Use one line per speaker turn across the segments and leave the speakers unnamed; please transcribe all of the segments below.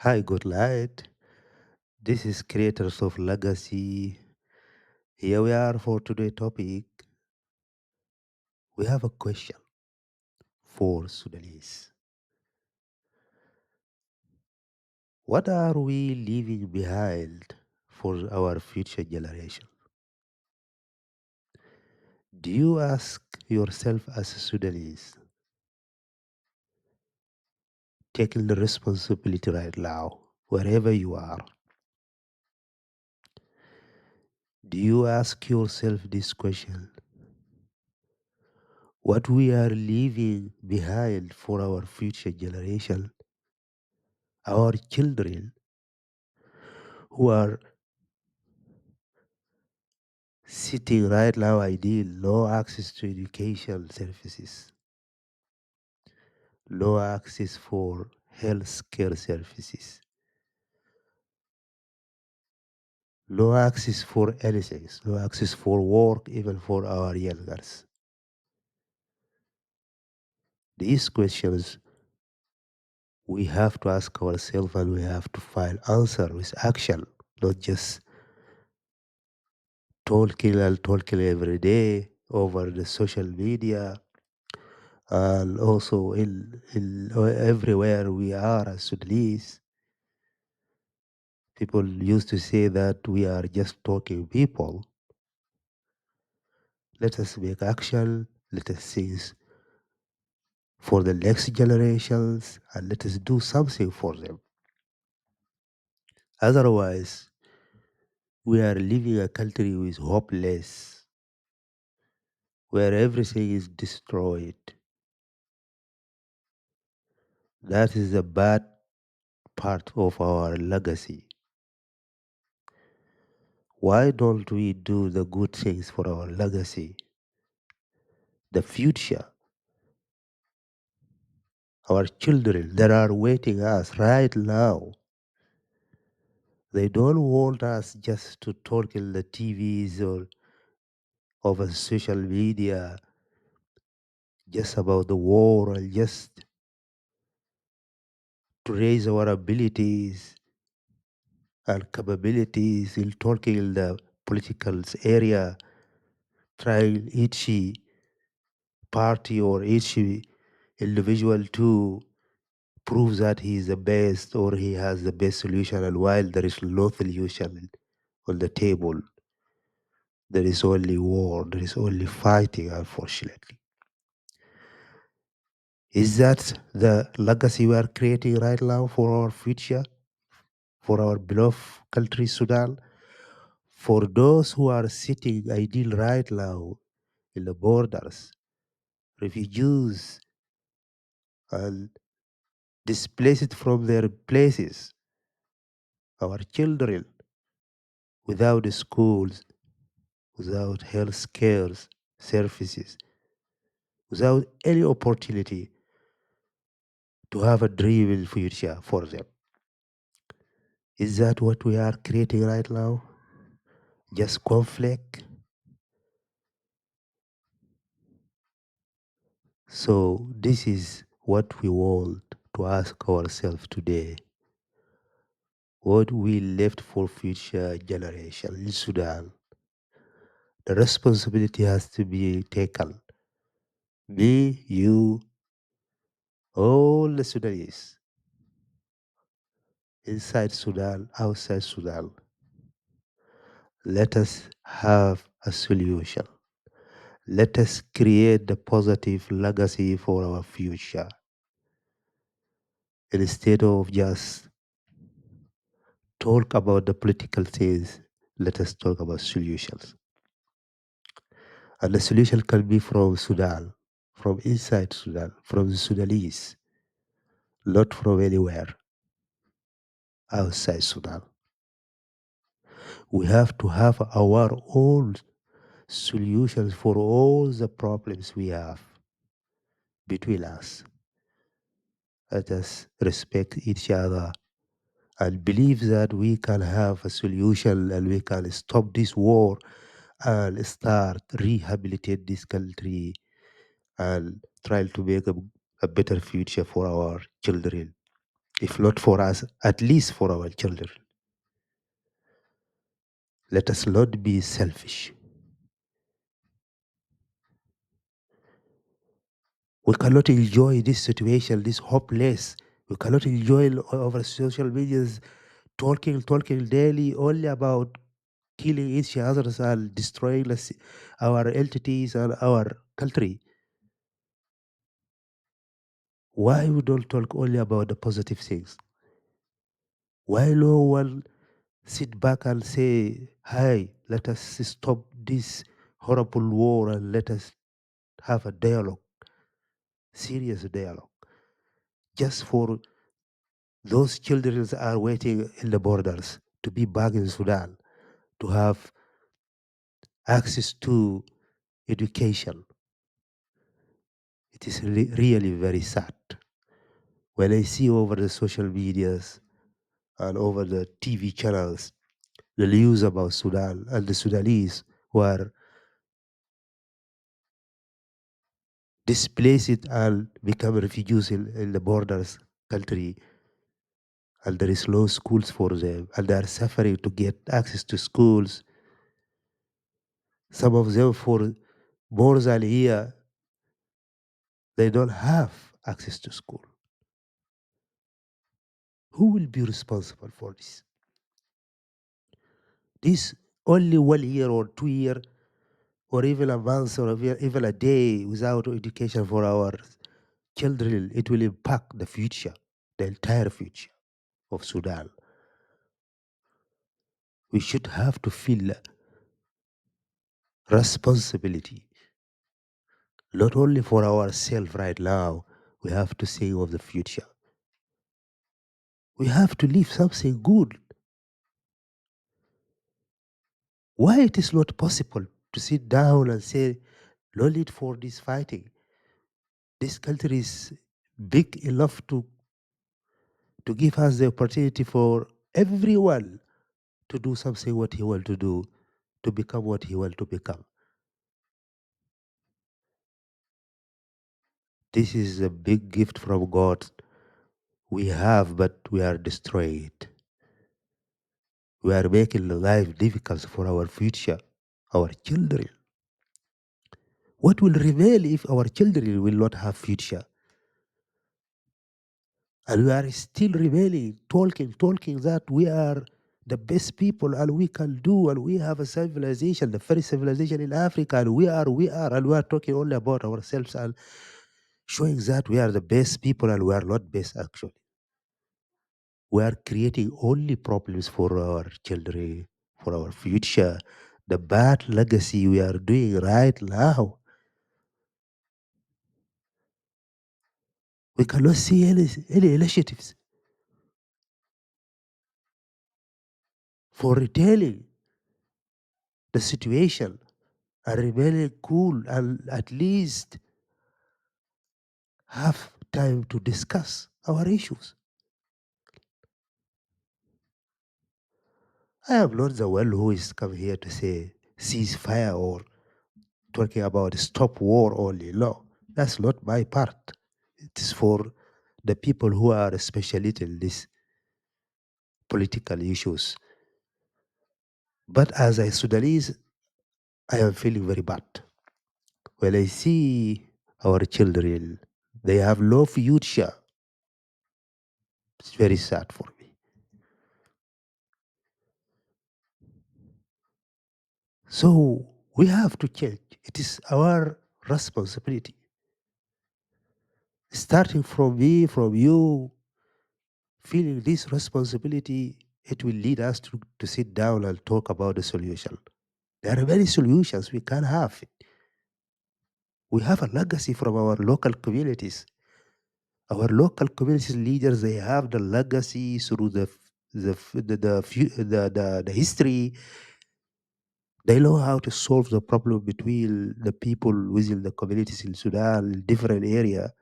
Hi, good night. This is Creators of Legacy. Here we are for today's topic. We have a question for Sudanese. What are we leaving behind for our future generation? Do you ask yourself as a Sudanese, taking the responsibility right now, wherever you are? Do you ask yourself this question? What we are leaving behind for our future generation, our children who are sitting right now ideal, no access to education services, no access for health care services, no access for anything, no access for work even for our youngers. These questions we have to ask ourselves and we have to find answer with action, not just talking every day over the social media and also in everywhere we are as Sudanese. People used to say that we are just talking people. Let us make action. Let us think for the next generations and let us do something for them. Otherwise, we are living a country with hopeless, where everything is destroyed. That is the bad part of our legacy. Why don't we do the good things for our legacy? The future, our children that are waiting us right now. They don't want us just to talk in the TVs or over social media just about the war and just to raise our abilities and capabilities in talking in the political area, trying each party or each individual to prove that he is the best or he has the best solution, and while there is no solution on the table, there is only war, there is only fighting, unfortunately. Is that the legacy we are creating right now for our future, for our beloved country, Sudan? For those who are sitting ideal right now in the borders, refugees and displaced from their places, our children without schools, without health care services, without any opportunity to have a dream in future for them. Is that what we are creating right now? Just conflict? So, this is what we want to ask ourselves today. What we left for future generation in Sudan? The responsibility has to be taken. Me, you, all the Sudanese, inside Sudan, outside Sudan. Let us have a solution. Let us create the positive legacy for our future instead of just talk about the political things. Let us talk about solutions. And the solution can be from Sudan, from inside Sudan, from the Sudanese, not from anywhere outside Sudan. We have to have our own solutions for all the problems we have between us. Let us respect each other and believe that we can have a solution and we can stop this war and start rehabilitate this country and try to make a better future for our children. If not for us, at least for our children. Let us not be selfish. We cannot enjoy this situation, this hopeless. We cannot enjoy over social medias talking daily only about killing each other and destroying our entities and our country. Why we don't talk only about the positive things? Why no one sit back and say, "Hey, let us stop this horrible war and let us have a dialogue, serious dialogue." Just for those children that are waiting in the borders to be back in Sudan, to have access to education. It is really very sad. When I see over the social medias and over the TV channels the news about Sudan and the Sudanese who are displaced and become refugees in the borders country, and there is no schools for them and they are suffering to get access to schools. Some of them for more than a year they don't have access to school. Who will be responsible for this? This only 1 year or 2 year or even a month or even a day without education for our children, it will impact the future, the entire future of Sudan. We should have to feel responsibility, not only for ourselves right now, we have to think of the future. We have to leave something good. Why it is not possible to sit down and say, no need for this fighting. This country is big enough to give us the opportunity for everyone to do something what he want to do, to become what he want to become. This is a big gift from God we have, but we are destroying it. We are making life difficult for our future, our children. What will remain if our children will not have future? And we are still remaining, talking that we are the best people and we can do and we have a civilization, the first civilization in Africa, and and we are talking only about ourselves and showing that we are the best people and we are not best actually. We are creating only problems for our children, for our future. The bad legacy we are doing right now. We cannot see any initiatives for retailing the situation and remaining cool and at least have time to discuss our issues. I am not the one who is come here to say ceasefire or talking about stop war only. No, that's not my part. It is for the people who are specialists in these political issues. But as a Sudanese, I am feeling very bad. When I see our children, they have no future. It's very sad for me. So we have to change. It is our responsibility. Starting from me, from you, feeling this responsibility, it will lead us to sit down and talk about the solution. There are many solutions we can have. We have a legacy from our local communities. Our local communities leaders, they have the legacy through the history. They know how to solve the problem between the people within the communities in Sudan, in different area.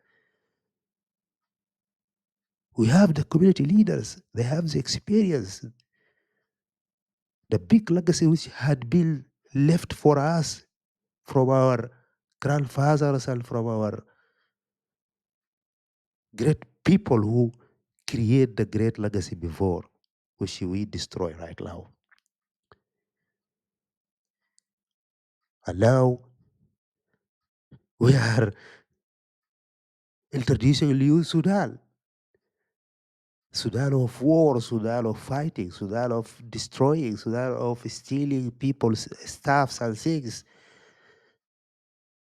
We have the community leaders. They have the experience, the big legacy which had been left for us from our grandfathers and from our great people who create the great legacy before, which we destroy right now. And now we are introducing a new Sudan. Sudan of war, Sudan of fighting, Sudan of destroying, Sudan of stealing people's stuffs and things,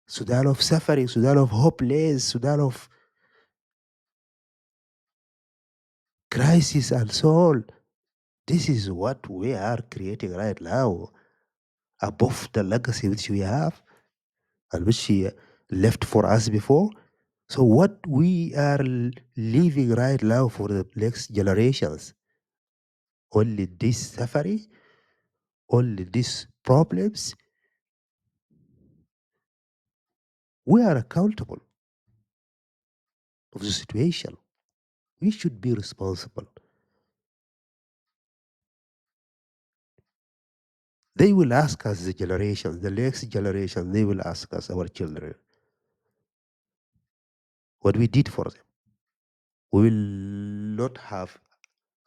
Sudan of suffering, Sudan of hopeless, Sudan of crisis and so on. This is what we are creating right now, above the legacy which we have and which he left for us before. So what we are leaving right now for the next generations, only this suffering, only these problems, we are accountable of the situation. We should be responsible. They will ask us, the generation, the next generation, they will ask us, our children, what we did for them. We will not have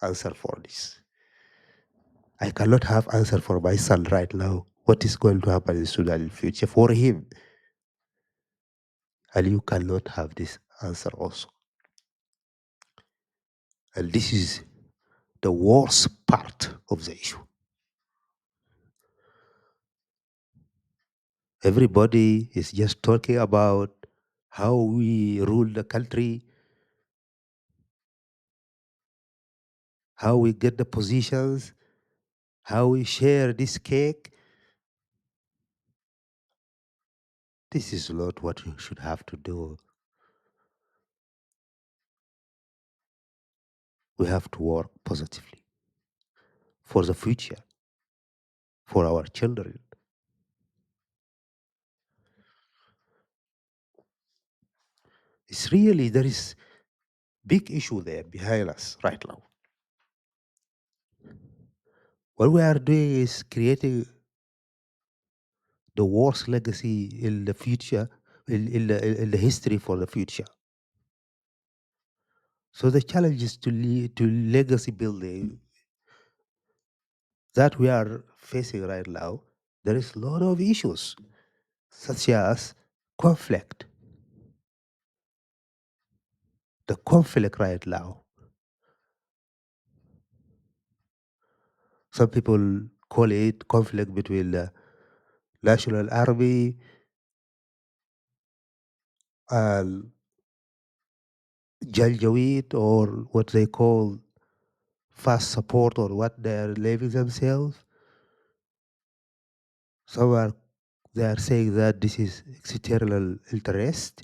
answer for this. I cannot have answer for my son right now. What is going to happen in Sudan in future for him? And you cannot have this answer also. And this is the worst part of the issue. Everybody is just talking about how we rule the country, how we get the positions, how we share this cake. This is not what you should have to do. We have to work positively for the future, for our children. It's really, there is big issue there behind us right now. What we are doing is creating the worst legacy in the future, in the history for the future. So the challenge is to legacy building that we are facing right now. There is a lot of issues, such as conflict. The conflict right now. Some people call it conflict between the National Army and Janjaweed, or what they call fast support, or what they are labelling themselves. Some are, they are saying that this is external interest,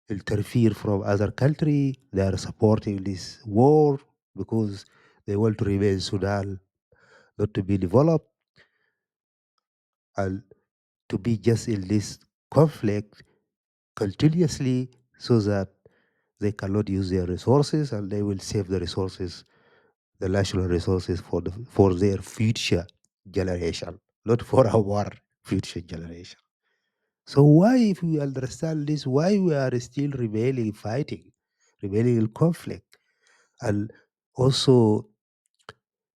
interfere from other country. They are supporting this war because they want to remain Sudan not to be developed and to be just in this conflict continuously, so that they cannot use their resources and they will save the resources, the national resources for their future generation, not for our future generation. So why, if we understand this, why we are still remaining fighting, remaining in conflict, and also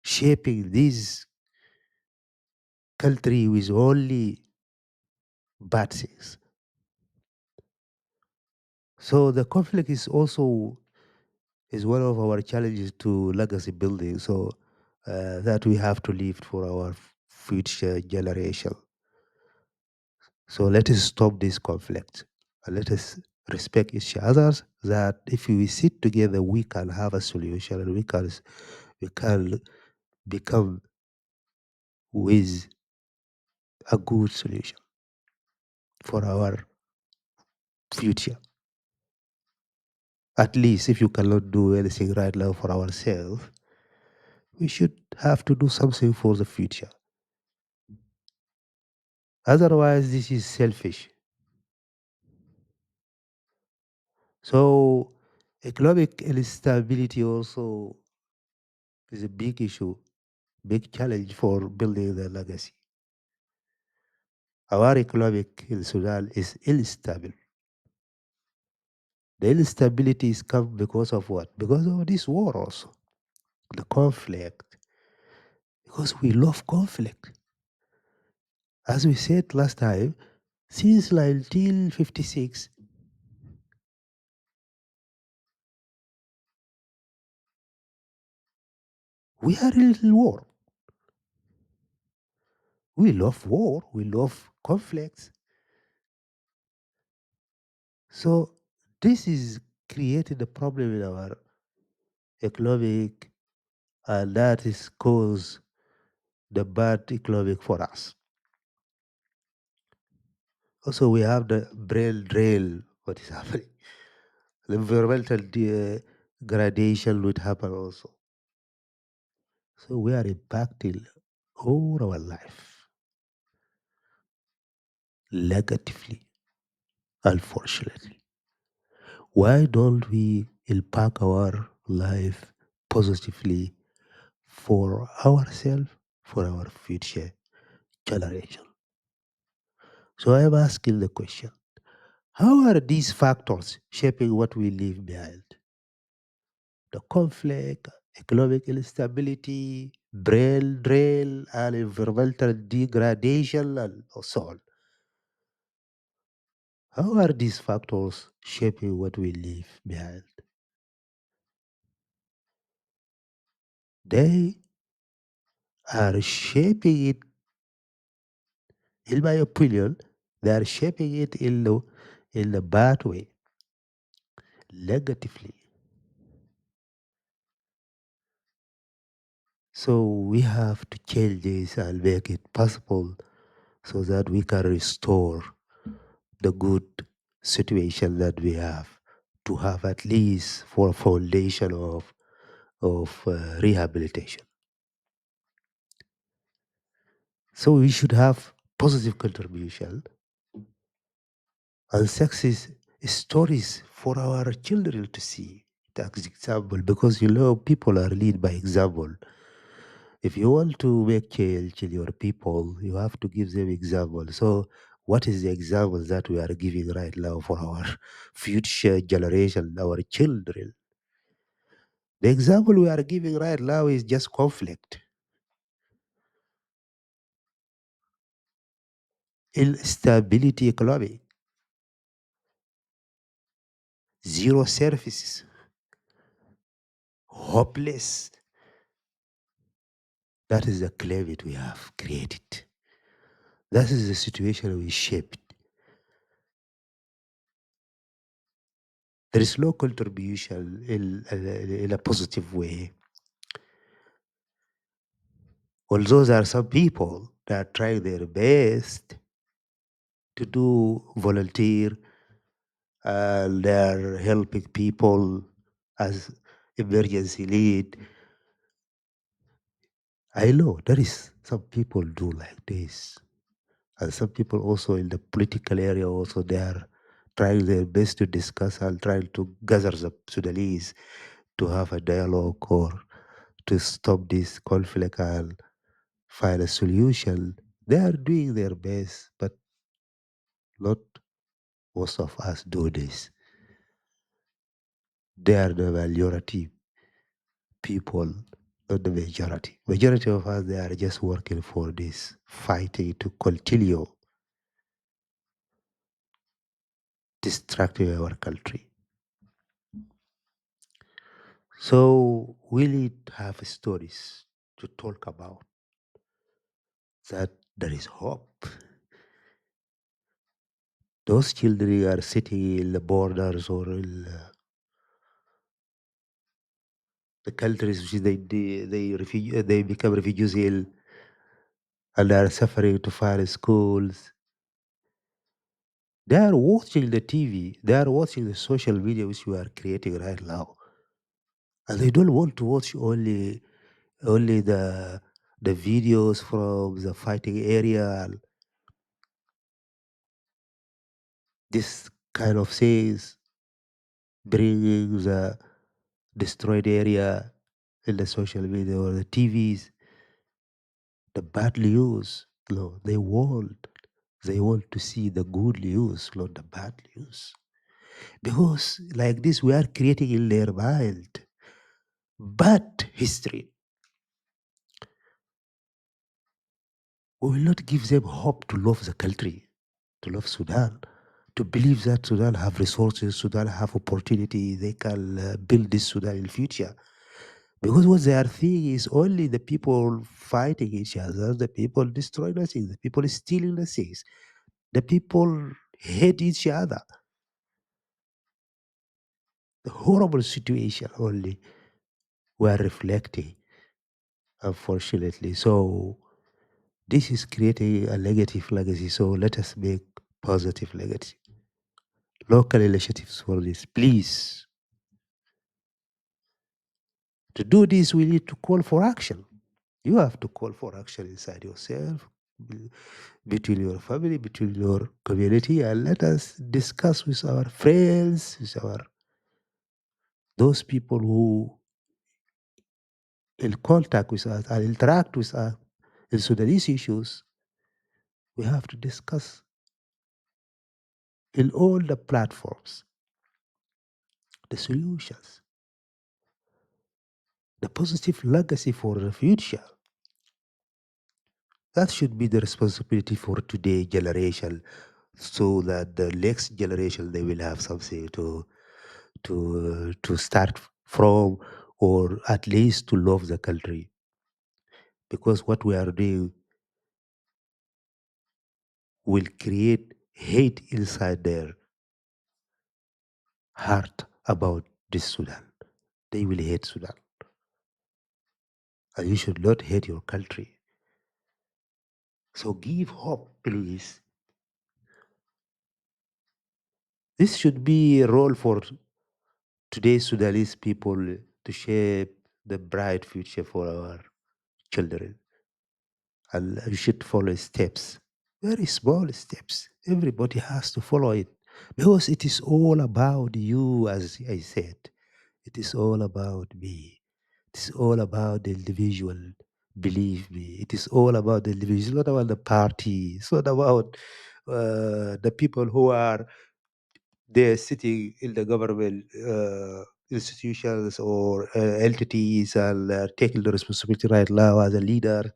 shaping this country with only bad things? So the conflict is also is one of our challenges to legacy building. So that we have to leave for our future generation. So let us stop this conflict. And let us respect each other. That if we sit together, we can have a solution, and we can become with a good solution for our future. At least if you cannot do anything right now for ourselves, we should have to do something for the future. Otherwise, this is selfish. So economic instability also is a big issue, big challenge for building the legacy. Our economic in Sudan is unstable. The instabilities come because of what? Because of this war also, the conflict. Because we love conflict. As we said last time, since 1956, we are in war. We love war. We love conflicts. So this is created a problem in our economic, and that is cause the bad economic for us. Also, we have the brain drain. What is happening? The environmental gradation would happen also. So we are impacting all our life negatively, unfortunately. Why don't we impact our life positively for ourselves, for our future generation? So I am asking the question, how are these factors shaping what we leave behind? The conflict, economic instability, brain drain, and environmental degradation, and so on. How are these factors shaping what we leave behind? They are shaping it, in my opinion, they are shaping it in a bad way, negatively. So we have to change this and make it possible so that we can restore the good situation that we have to have at least for a foundation of rehabilitation. So we should have positive contribution and success stories for our children to see. That's example because people are led by example. If you want to make change in your people, you have to give them example. So what is the example that we are giving right now for our future generation, our children? The example we are giving right now is just conflict, instability economic, zero services, hopeless. That is the climate we have created. That is the situation we shaped. There is no contribution in a positive way. Although there are some people that are trying their best to do volunteer and they are helping people as emergency lead. I know there is some people do like this. And some people also in the political area also they are trying their best to discuss and trying to gather the Sudanese to have a dialogue or to stop this conflict and find a solution. They are doing their best, but not most of us do this. They are the majority people, not the majority. Majority of us, they are just working for this, fighting to continue distracting our country. So we need to have stories to talk about that there is hope. Those children are sitting in the borders or in the countries which they become refugees in and are suffering to find schools. They are watching the TV. They are watching the social media which we are creating right now, and they don't want to watch only the videos from the fighting area. This kind of things bringing the destroyed area in the social media or the TVs, the bad news. No, they want to see the good news, not the bad news. Because like this, we are creating in their mind. But history, we will not give them hope to love the country, to love Sudan, to believe that Sudan have resources, Sudan have opportunity, they can build this Sudan in future. Because what they are seeing is only the people fighting each other, the people destroying the things, the people stealing the things, the people hate each other. The horrible situation only we are reflecting, unfortunately. So this is creating a negative legacy. So let us make positive legacy. Local initiatives for this, please. To do this, we need to call for action. You have to call for action inside yourself, between your family, between your community, and let us discuss with our friends, with our those people who in contact with us and interact with us in Sudanese issues. We have to discuss in all the platforms the solutions, the positive legacy for the future. That should be the responsibility for today generation, so that the next generation they will have something to start from, or at least to love the country. Because what we are doing will create hate inside their heart about this Sudan. They will hate Sudan. And you should not hate your country. So give hope, please. This should be a role for today's Sudanese people to shape the bright future for our children. And you should follow steps, very small steps. Everybody has to follow it because it is all about you, as I said. It is all about me. It is all about the individual. Believe me, it is all about the individual. It's not about the party. It's not about the people who are there sitting in the government institutions or entities and taking the responsibility right now as a leader.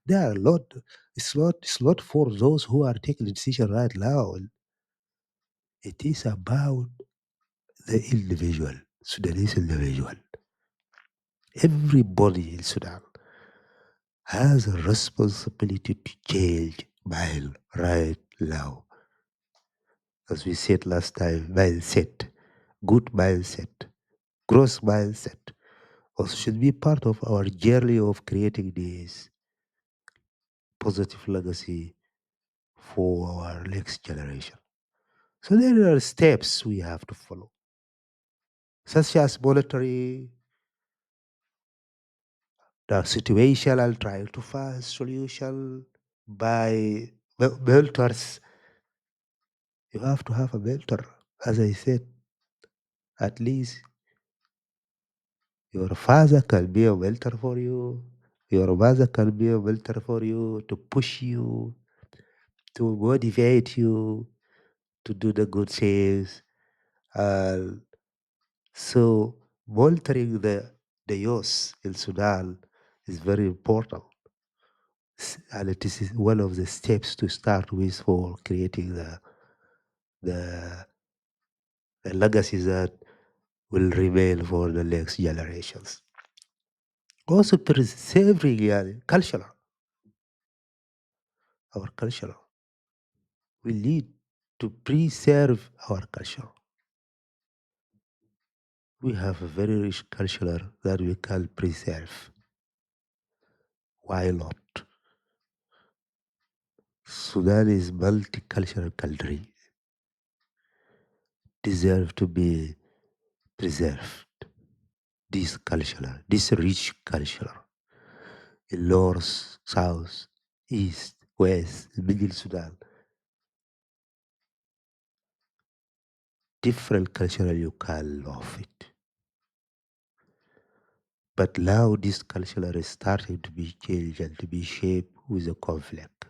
There are a lot. It's not for those who are taking the decision right now. It is about the individual, Sudanese individual. Everybody in Sudan has a responsibility to change mind right now. As we said last time, mindset, good mindset, growth mindset also should be part of our journey of creating this positive legacy for our next generation. So there are steps we have to follow, such as monitoring the situation and trying to find solution by mentors. You have to have a mentor. As I said, at least your father can be a mentor for you. Your mother can be a mentor for you to push you, to motivate you to do the good things. And so monitoring the youth in Sudan is very important. And it is one of the steps to start with for creating the, the legacy that will remain for the next generations. Also preserving culture, our culture. We need to preserve our culture. We have a very rich culture that we can preserve. Why not? Sudan is multicultural country, deserve to be preserved. This culture, this rich culture, in north, south, east, west, middle Sudan, different culture you can love it. But now this culture is starting to be changed and to be shaped with the conflict.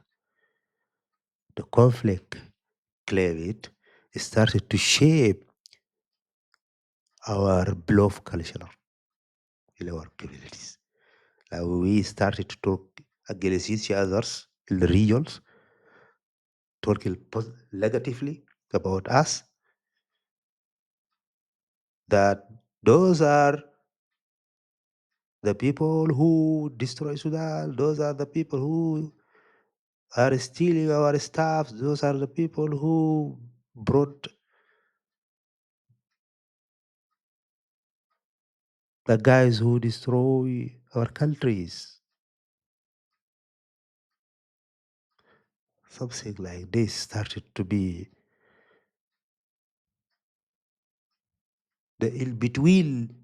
The conflict, claim it, started to shape our beloved culture in our communities. Like we started to talk against each others in the regions, talking negatively about us, that those are the people who destroy Sudan, those are the people who are stealing our stuff, those are the people who brought the guys who destroy our countries. Something like this started to be the in between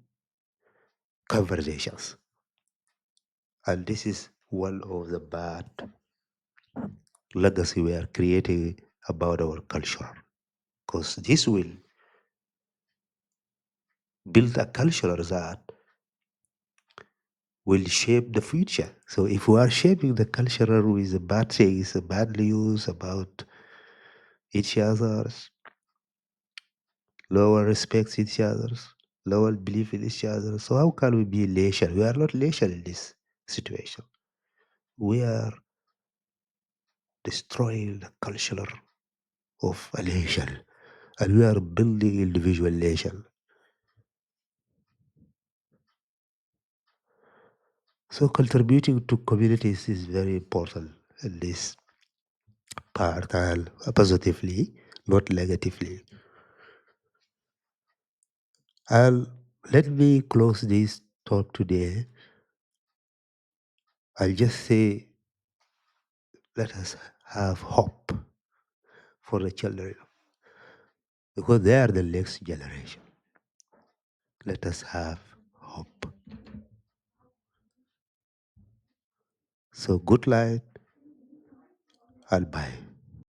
conversations. And this is one of the bad legacy we are creating about our culture. Because this will build a culture that will shape the future. So if we are shaping the culture with the bad things, the bad news about each other's, lower respect each other's, lower belief in each other, so how can we be nation? We are not nation in this situation. We are destroying the culture of a nation, and we are building individual nation. So contributing to communities is very important in this part, and positively, not negatively. And let me close this talk today. I'll just say, let us have hope for the children because they are the next generation. Let us have hope. So good night and bye.